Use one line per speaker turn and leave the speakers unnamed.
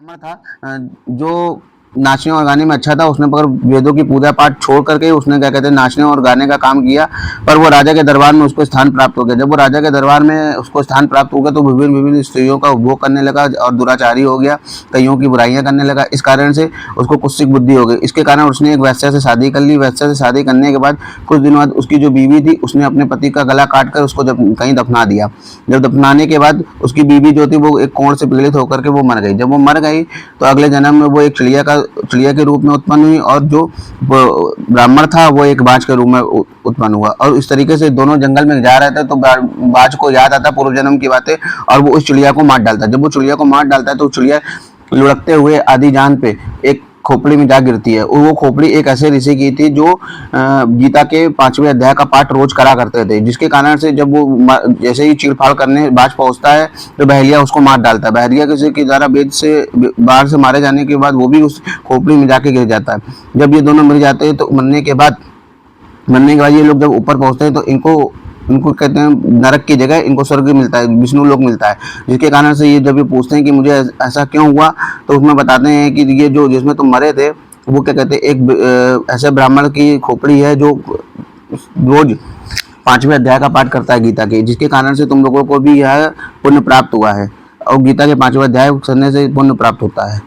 ब्राह्मण था जो नाचने और गाने में अच्छा था। उसने पर वेदों की पूजा पाठ छोड़ करके उसने क्या कहते हैं नाचने और गाने का काम किया। पर वो राजा के दरबार में उसको स्थान प्राप्त हो गया। जब वो राजा के दरबार में उसको स्थान प्राप्त हो गया तो विभिन्न विभिन्न स्त्रियों का उपभोग करने लगा और दुराचारी हो गया, कईयों की बुराइयां करने लगा। इस कारण से उसको कुत्सित बुद्धि हो गई। इसके कारण उसने एक वैश्या से शादी कर ली। वैश्या से शादी करने के बाद कुछ दिनों बाद उसकी जो बीवी थी उसने अपने पति का गला काट कर उसको जब कहीं दफना दिया। जब दफनाने के बाद उसकी बीवी जो थी वो एक कोढ़ से पीड़ित होकर के वो मर गई। जब वो मर गई तो अगले जन्म में वो एक चिड़िया के रूप में उत्पन्न हुई और जो ब्राह्मण था वो एक बाज के रूप में उत्पन्न हुआ। और इस तरीके से दोनों जंगल में जा रहे थे तो बाज को याद आता पूर्व जन्म की बातें और वो उस चिड़िया को मार डालता है। जब वो चिड़िया को मार डालता है तो चिड़िया लुढ़कते हुए आधी जान पे एक खोपड़ी में जा गिरती है। और वो खोपड़ी एक ऐसे ऋषि की थी जो गीता के 5वें अध्याय का पाठ रोज करा करते थे, जिसके कारण से जब वो जैसे ही चीरफाड़ करने बाज पहुंचता है तो बहलिया उसको मार डालता है। बहलिया किसी के द्वारा वेद से बाहर से मारे जाने के बाद वो भी उस खोपड़ी में जाके गिर जाता है। जब ये दोनों मर जाते हैं तो मरने के बाद ये लोग जब ऊपर पहुंचते हैं तो इनको कहते हैं नरक की जगह इनको स्वर्ग मिलता है, विष्णु लोक मिलता है। जिसके कारण से ये जब ये पूछते हैं कि मुझे ऐसा क्यों हुआ तो उसमें बताते हैं कि ये जो जिसमें तुम मरे थे वो क्या कहते हैं एक ऐसे ब्राह्मण की खोपड़ी है जो रोज 5वें अध्याय का पाठ करता है गीता के, जिसके कारण से तुम लोगों को भी यह पुण्य प्राप्त हुआ है। और गीता के 5वें अध्याय करने से पुण्य प्राप्त होता है।